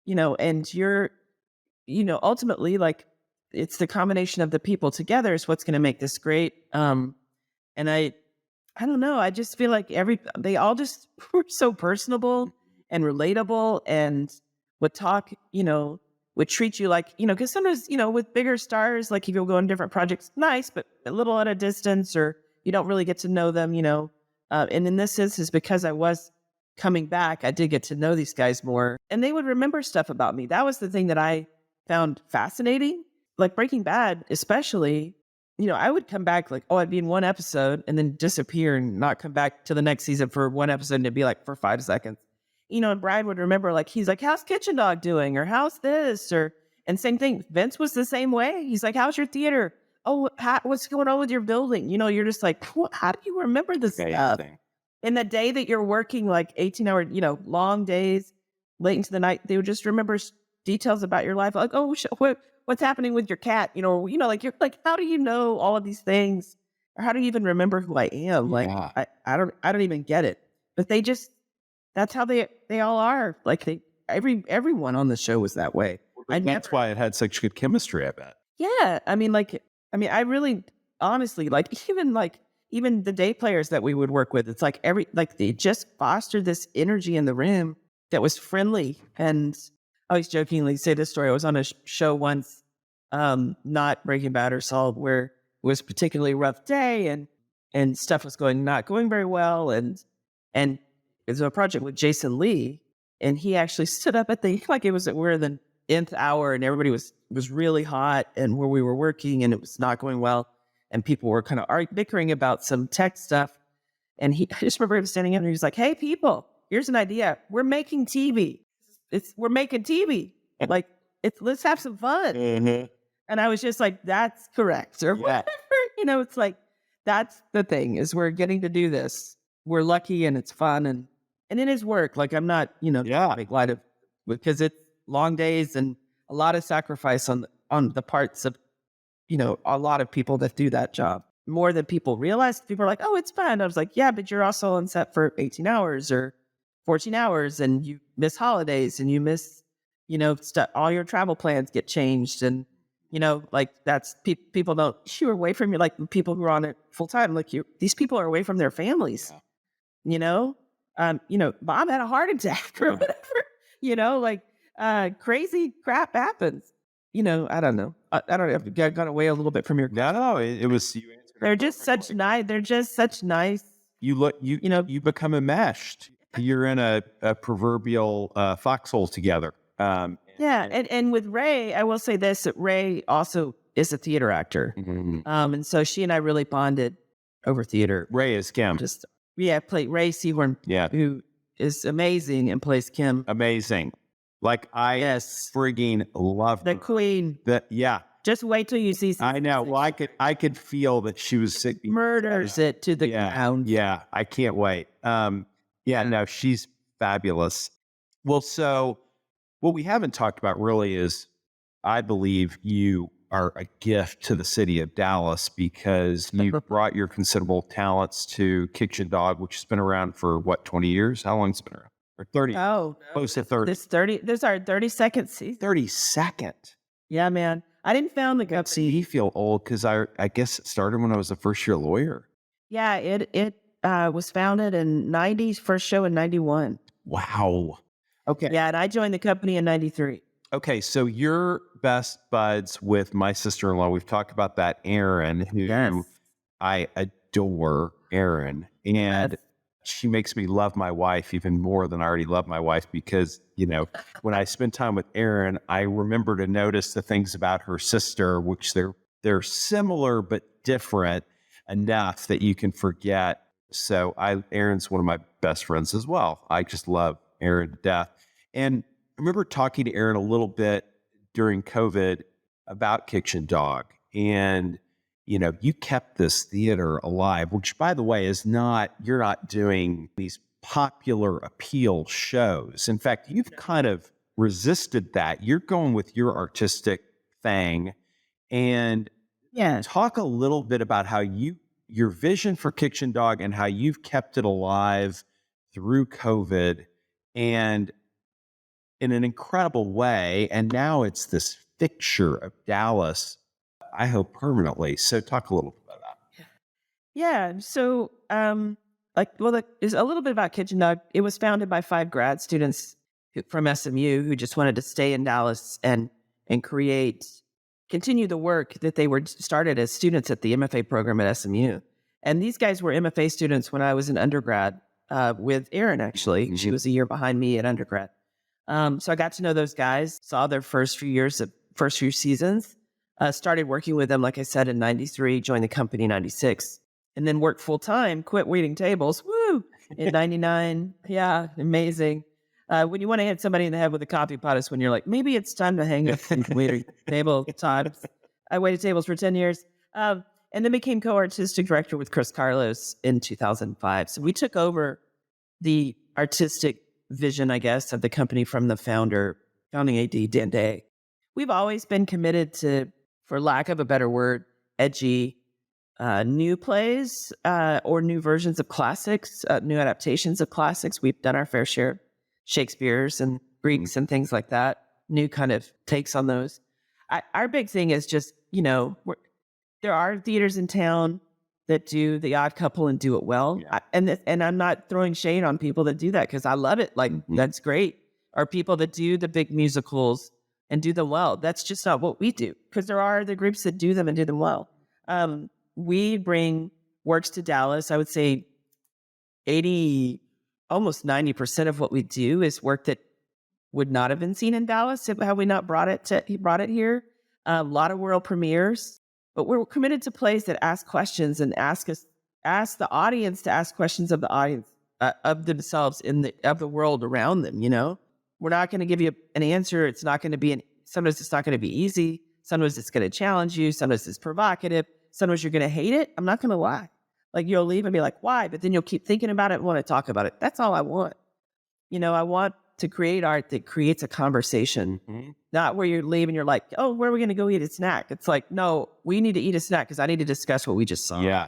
and you're, ultimately like it's the combination of the people together is what's going to make this great. And I don't know. I just feel like they all just were so personable and relatable and would talk, would treat you like, because sometimes, with bigger stars, like if you'll go on different projects, nice, but a little at a distance or you don't really get to know them, and in this instance, because I was coming back, I did get to know these guys more and they would remember stuff about me. That was the thing that I found fascinating. Like Breaking Bad, especially, I would come back like, I'd be in one episode and then disappear and not come back to the next season for one episode and it'd be like for 5 seconds. And Brian would remember like, he's like, how's Kitchen Dog doing? Or how's this? And same thing. Vince was the same way. He's like, how's your theater? Oh, what's going on with your building? You're just like, how do you remember this stuff? In the day that you're working like 18-hour, long days, late into the night, they would just remember details about your life. Like, oh, what's happening with your cat? Like you're like, how do you know all of these things? Or how do you even remember who I am? Like, I don't even get it. But that's how they all are. Like everyone on the show was that way. That's why it had such good chemistry, I bet. Yeah. I I really honestly, even the day players that we would work with, it's like they just fostered this energy in the room that was friendly. And I always jokingly say this story. I was on a show once, not Breaking Bad or Saul, where it was a particularly rough day and stuff was not going very well. And it was a project with Jason Lee, and he actually stood up at we're in the nth hour and everybody was really hot and where we were working and it was not going well. And people were kind of bickering about some tech stuff. And I just remember him standing up and he was like, hey, people, here's an idea. We're making TV. We're making TV. Like, let's have some fun. Mm-hmm. And I was just like, that's correct. Or whatever. It's like, that's the thing is we're getting to do this. We're lucky and it's fun. And it is work. Like, I'm not, make light of, because it's long days and a lot of sacrifice on the parts of, a lot of people that do that job more than people realize. People are like, oh, it's fun. I was like, yeah, but you're also on set for 18 hours or 14 hours and you miss holidays and you miss, stuff. All your travel plans get changed. And, like that's people don't, you're away from like people who are on it full time. Like these people are away from their families, Bob had a heart attack or whatever, crazy crap happens. I don't know. I don't know. I got away a little bit from your. No, it was. You answered. They're just such nice. They're just such nice. You become enmeshed. You're in a proverbial foxhole together. And with Ray, I will say this: that Ray also is a theater actor, and so she and I really bonded over theater. Ray is Kim. Played Ray Seahorn. Yeah, who is amazing and plays Kim. Amazing. Like frigging love the her. Queen. Just wait till you see. I know. Well, I could feel that she was sick. Murders it to the ground. Yeah, I can't wait. No, she's fabulous. Well, so what we haven't talked about really is, I believe you are a gift to the city of Dallas because you brought your considerable talents to Kitchen Dog, which has been around for 20 years? How long has it been around? Or 30? Oh, close to 30. This is our 32nd season. 32nd. Yeah, man. I didn't found the company. See, you feel old because I guess it started when I was a first year lawyer. Yeah, it was founded in 90s, first show in 91. Wow. Okay. Yeah, and I joined the company in 93. Okay, so you're best buds with my sister-in-law. We've talked about that, Erin, who I adore, Erin. And she makes me love my wife even more than I already love my wife because, when I spend time with Erin, I remember to notice the things about her sister, which they're similar but different enough that you can forget So Aaron's one of my best friends as well. I just love Aaron to death. And I remember talking to Aaron a little bit during COVID about Kitchen Dog. And, you kept this theater alive, which by the way you're not doing these popular appeal shows. In fact, you've kind of resisted that. You're going with your artistic thing. And Yeah. talk a little bit about how your vision for Kitchen Dog and how you've kept it alive through COVID and in an incredible way. And now it's this fixture of Dallas, I hope permanently. So talk a little bit about that. Yeah. So, it's a little bit about Kitchen Dog. It was founded by 5 grad students from SMU who just wanted to stay in Dallas and continue the work that they were started as students at the MFA program at SMU. And these guys were MFA students when I was an undergrad with Erin. Actually, she was a year behind me at undergrad. So I got to know those guys, saw their first few seasons. Started working with them, like I said, in 93, joined the company in 96, and then worked full time, quit waiting tables, woo, in 99. Yeah, amazing. When you want to hit somebody in the head with a coffee pot is when you're like, maybe it's time to hang up and waiting table times. I waited tables for 10 years. And then became co-artistic director with Chris Carlos in 2005. So we took over the artistic vision, I guess, of the company from the founding AD, Dan Day. We've always been committed to, for lack of a better word, edgy new plays or new versions of classics, new adaptations of classics. We've done our fair share, Shakespeare's and Greeks and things like that, new kind of takes on those. Our big thing is just, there are theaters in town that do The Odd Couple and do it well. Yeah. And I'm not throwing shade on people that do that because I love it. Like, that's great. Or people that do the big musicals and do them well. That's just not what we do, because there are the groups that do them and do them well. We bring works to Dallas. I would say almost 90% of what we do is work that would not have been seen in Dallas had we not brought it here. A lot of world premieres, but we're committed to plays that ask questions and ask the audience to ask questions of the audience, of themselves of the world around them. We're not going to give you an answer. It's not going to be sometimes it's not going to be easy. Sometimes it's going to challenge you. Sometimes it's provocative. Sometimes you're going to hate it. I'm not going to lie. Like, you'll leave and be like, why? But then you'll keep thinking about it and want to talk about it. That's all I want. I want to create art that creates a conversation, not where you leave and you're like, oh, where are we going to go eat a snack? It's like, no, we need to eat a snack because I need to discuss what we just saw. Yeah.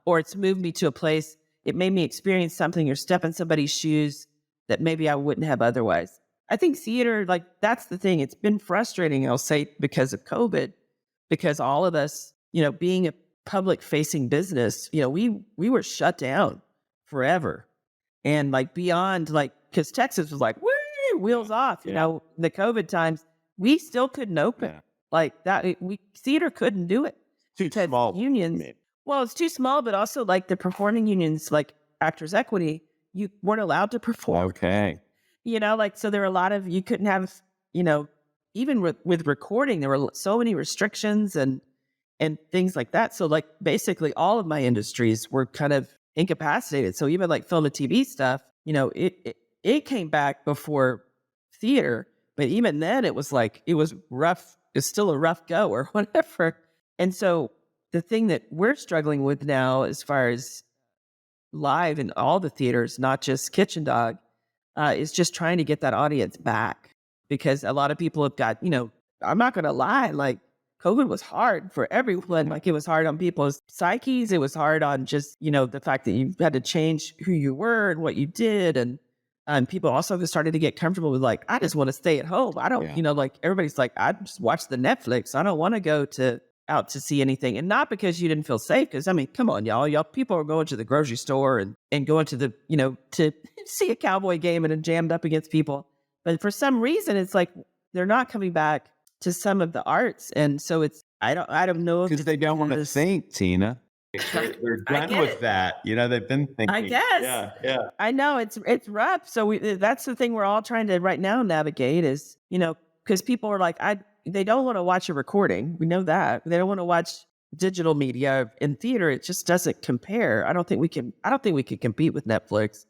Or it's moved me to a place. It made me experience something or step in somebody's shoes that maybe I wouldn't have otherwise. I think theater, that's the thing. It's been frustrating, I'll say, because of COVID, because all of us, being a public facing business, we were shut down forever. And beyond, because Texas was like, woo, wheels off, the COVID times, we still couldn't open like that. Theater couldn't do it. Too small. Unions. Well, it's too small, but also the performing unions, like Actors Equity, you weren't allowed to perform. Okay. So there were a lot of, you couldn't have, even with recording, there were so many restrictions and things like that. So basically all of my industries were kind of incapacitated. So even film and TV stuff, it came back before theater, but even then it was rough. It's still a rough go or whatever. And so the thing that we're struggling with now, as far as live in all the theaters, not just Kitchen Dog, is just trying to get that audience back, because a lot of people have got, I'm not going to lie, COVID was hard for everyone. It was hard on people's psyches. It was hard on just, the fact that you had to change who you were and what you did. And people also started to get comfortable with I just want to stay at home. I don't, everybody's like, I just watch the Netflix. I don't want to go out to see anything. And not because you didn't feel safe. Because come on, y'all people are going to the grocery store and going to the, to see a Cowboy game and jammed up against people. But for some reason, it's they're not coming back to some of the arts. And so I don't know if because they don't want to think, Tina. They're done with that. They've been thinking. I guess. Yeah. I know it's rough. So that's the thing we're all trying to right now navigate is, because people are they don't want to watch a recording. We know that. They don't want to watch digital media in theater, it just doesn't compare. I don't think we can compete with Netflix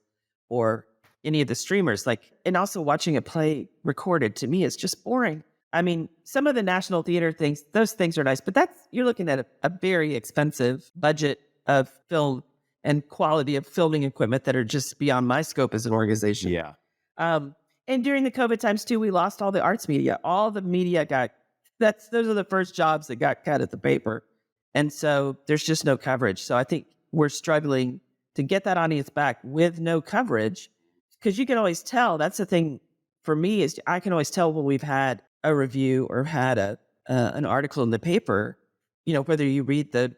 or any of the streamers. Like, and also watching a play recorded to me is just boring. I mean, some of the national theater things, those things are nice, but you're looking at a very expensive budget of film and quality of filming equipment that are just beyond my scope as an organization. Yeah. Um, and during the COVID times too, we lost all the arts media. All the media those are the first jobs that got cut at the paper. And so there's just no coverage. So I think we're struggling to get that audience back with no coverage, because you can always tell. That's the thing for me, is I can always tell when we've had a review or had an article in the paper, whether you read the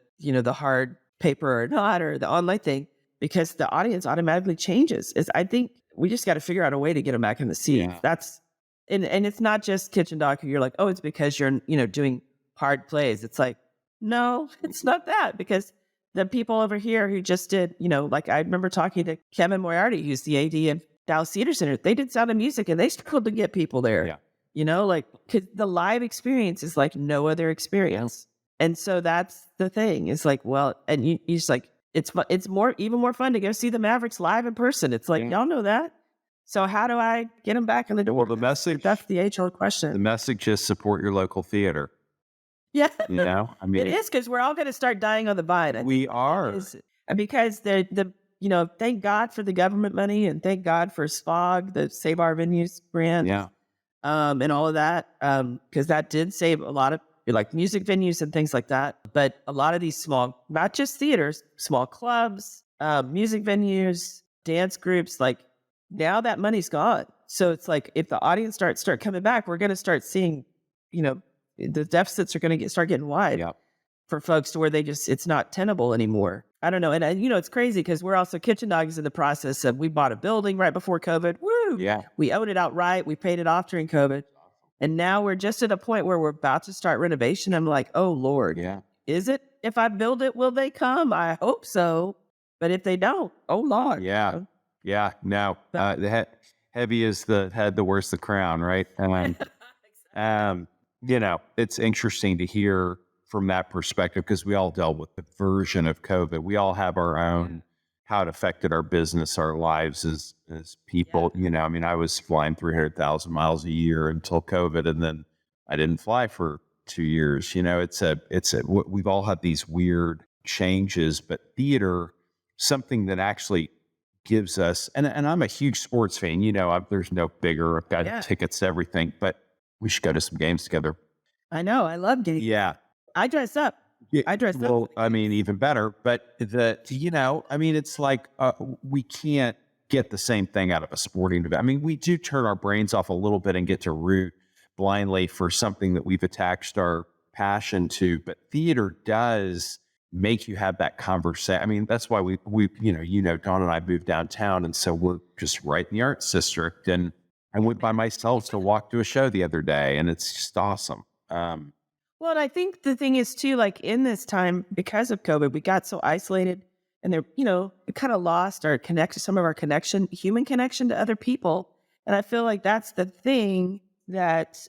hard paper or not, or the online thing, because the audience automatically changes. I think we just got to figure out a way to get them back in the seats. Yeah. And it's not just Kitchen Dog who you're like, oh, it's because you're, doing hard plays. It's like, no, it's not that, because the people over here who just did, like I remember talking to Kevin Moriarty, who's the AD of Dallas Theater Center. They did Sound of Music and they struggled to get people there. Yeah. Like, because the live experience is like no other experience. And so that's the thing. It's like, well, and you just like, it's even more fun to go see the Mavericks live in person. It's like, y'all know that. So how do I get them back in the door? Well, the message, that's the age old question. The message is support your local theater. Yeah. I mean, it is, because we're all going to start dying on the vine. We are. Because thank God for the government money, and thank God for SPOG, the Save Our Venues grant. Yeah. And all of that, because that did save a lot of like music venues and things like that. But a lot of these small, not just theaters, small clubs, music venues, dance groups, like now that money's gone. So it's like, if the audience start coming back, we're going to start seeing, the deficits are going to start getting wide for folks, to where it's not tenable anymore. I don't know. And it's crazy, because we're also, Kitchen Dog is in the process of, we bought a building right before COVID. Woo! Yeah. We owned it outright. We paid it off during COVID. And now we're just at a point where we're about to start renovation. I'm like, oh Lord, is it? If I build it, will they come? I hope so. But if they don't, oh Lord. Yeah. Yeah. No, the heavy is the head, the worse the crown, right? And, it's interesting to hear from that perspective, because we all dealt with the version of COVID. We all have our own, how it affected our business, our lives as people. I mean, I was flying 300,000 miles a year until COVID, and then I didn't fly for 2 years. We've all had these weird changes, but theater, something that actually gives us, and I'm a huge sports fan. There's no bigger. I've got tickets to everything, but we should go to some games together. I know. I love games. Yeah. I dress up. I dress up. Well, I mean, even better. But it's like we can't get the same thing out of a sporting event. I mean, we do turn our brains off a little bit and get to root blindly for something that we've attached our passion to. But theater does make you have that conversation. I mean, that's why we Dawn and I moved downtown, and so we're just right in the arts district. And I went by myself to walk to a show the other day, and it's just awesome. Well, and I think the thing is too, like in this time, because of COVID, we got so isolated, and we kind of lost our some of our human connection to other people. And I feel like that's the thing that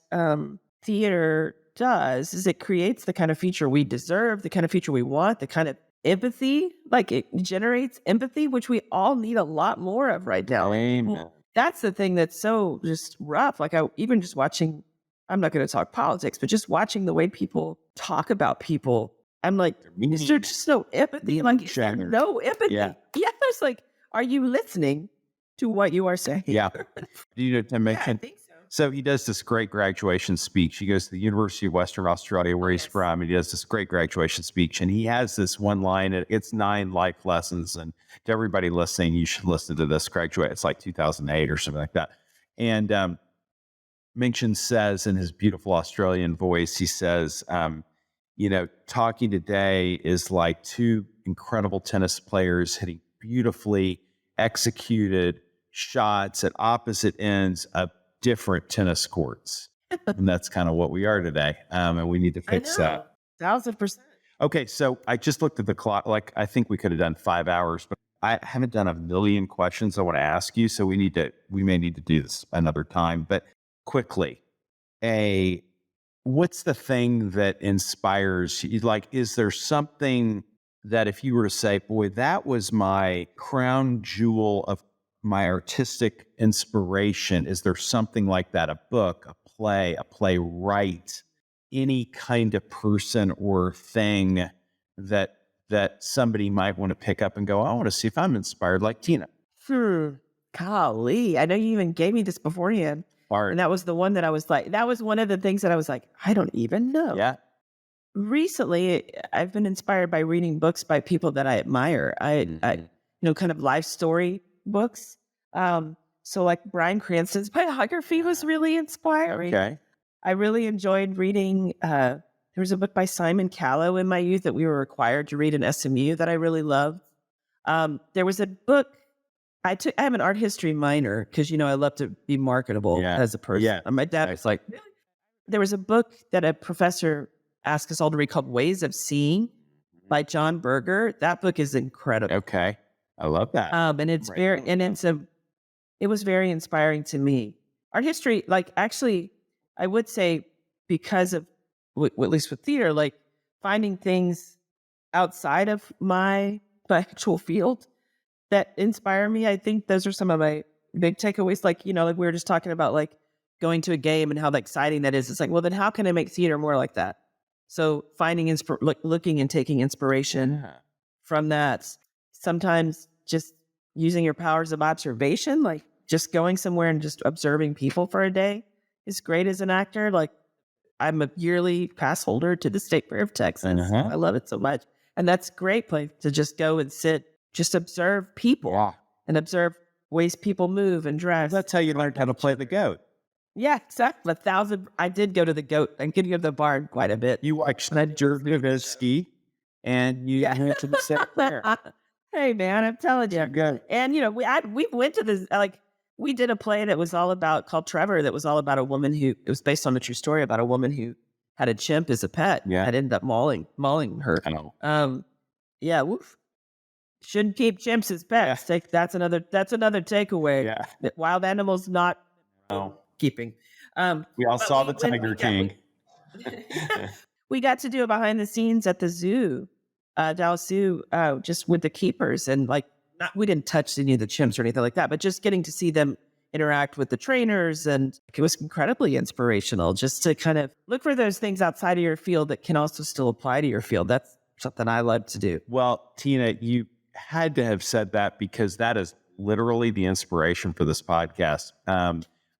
theater does, is it creates the kind of future we deserve, the kind of future we want, the kind of empathy, like it generates empathy, which we all need a lot more of right now. Amen. That's the thing that's so just rough. Like even just watching, I'm not going to talk politics, but just watching the way people talk about people, I'm like, is there just no empathy? Like, no empathy. Yeah. It's like, are you listening to what you are saying? Yeah. Do you know to mention? I think so. So he does this great graduation speech. He goes to the University of Western Australia, where he's from, and he does this great graduation speech. And he has this one line, it's 9 life lessons. And to everybody listening, you should listen to this graduate. It's like 2008 or something like that. And Minchin says in his beautiful Australian voice, he says, talking today is like 2 incredible tennis players hitting beautifully executed shots at opposite ends of different tennis courts. And that's kind of what we are today. And we need to fix that. 1,000%. Okay. So I just looked at the clock. Like, I think we could have done 5 hours, but I haven't done a million questions I want to ask you. So we may need to do this another time, but quickly, a what's the thing that inspires you? Like, is there something that if you were to say, boy, that was my crown jewel of my artistic inspiration, is there something like that? A book, a play, a playwright, any kind of person or thing that somebody might want to pick up and go, I want to see if I'm inspired like Tina. Hmm. Golly, I know you even gave me this beforehand. And Art. that was the one that I was like, that was one of the things that I was like, I don't even know. Yeah. Recently, I've been inspired by reading books by people that I admire. Mhm. Kind of life story books. So like Bryan Cranston's biography was really inspiring. Okay. I really enjoyed reading. There was a book by Simon Callow in my youth that we were required to read in SMU that I really loved. There was a book I have an art history minor because I love to be marketable Yeah. as a person. Yeah. And my dad was like, "Really?" There was a book that a professor asked us all to read called Ways of Seeing by John Berger. That book is incredible. Okay. I love that. And it's Right. very and it was very inspiring to me. Art history, like actually, I would say because of at least with theater, like finding things outside of my actual field that inspire me. I think those are some of my big takeaways. Like, like we were just talking about like going to a game and how exciting that is. It's like, well, then how can I make theater more like that? So finding looking and taking inspiration Yeah. from that. Sometimes just using your powers of observation, like just going somewhere and just observing people for a day is great as an actor. Like I'm a yearly pass holder to the State Fair of Texas. Uh-huh. I love it so much. And that's a great place to just go and sit, just observe people Yeah. and observe ways people move and dress. That's how you learned how to play the goat. Yeah, exactly. I did go to the goat. I did go to the barn quite a bit. You watched Ski and you went to the State Fair. Hey man, I'm telling you. Good. And we went to this we did a play that was all about called Trevor that was all about a woman who it was based on a true story about a woman who had a chimp as a pet. Yeah. That ended up mauling her. I know. Yeah, woof. Shouldn't keep chimps as pets. That's another takeaway. Yeah. That wild animals not Oh. keeping. We all But saw the when Tiger King. we got to do a behind the scenes at the zoo, Dallas Zoo, just with the keepers and we didn't touch any of the chimps or anything like that, but just getting to see them interact with the trainers. And it was incredibly inspirational just to kind of look for those things outside of your field that can also still apply to your field. That's something I love to do. Well, Tina, you had to have said that because that is literally the inspiration for this podcast.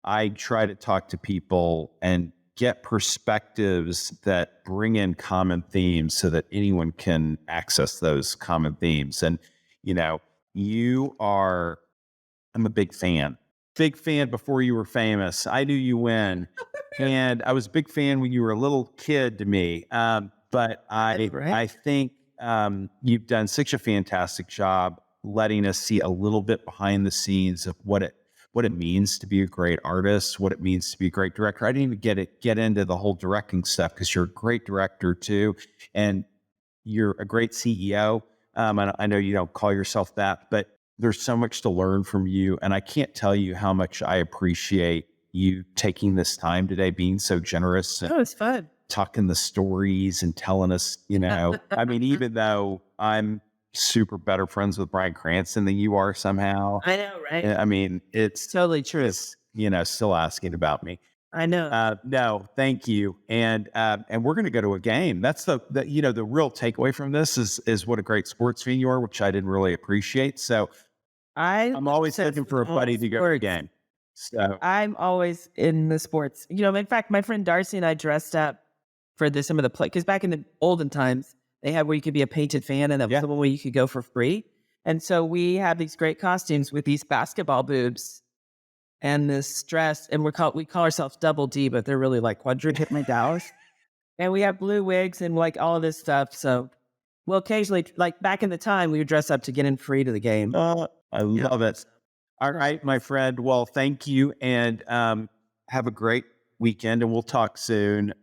I try to talk to people and get perspectives that bring in common themes so that anyone can access those common themes. And, I'm a big fan. Big fan before you were famous. I knew you when. And I was a big fan when you were a little kid to me. But Right. I think you've done such a fantastic job letting us see a little bit behind the scenes of what it means to be a great artist, what it means to be a great director. I didn't even get into the whole directing stuff because you're a great director too, and you're a great CEO. I know you don't call yourself that, but there's so much to learn from you, and I can't tell you how much I appreciate you taking this time today, being so generous. Oh, it's fun. Talking the stories and telling us, I mean, even though I'm super better friends with Bryan Cranston than you are somehow. I know, right? I mean, it's Totally true. still asking about me. I know. No, thank you. And we're going to go to a game. That's the real takeaway from this is what a great sports fan you are, which I didn't really appreciate. So I'm always looking for a buddy to go to a game. So I'm always in the sports. In fact, my friend Darcy and I dressed up for some of the play because back in the olden times they had where you could be a painted fan and that was the one where you could go for free. And so we have these great costumes with these basketball boobs and this dress, and we call ourselves Double D, but they're really like quadruple Dallas. And we have blue wigs and like all of this stuff. So we'll occasionally, like back in the time, we would dress up to get in free to the game. I love it. All right, my friend. Well, thank you, and have a great weekend, and we'll talk soon.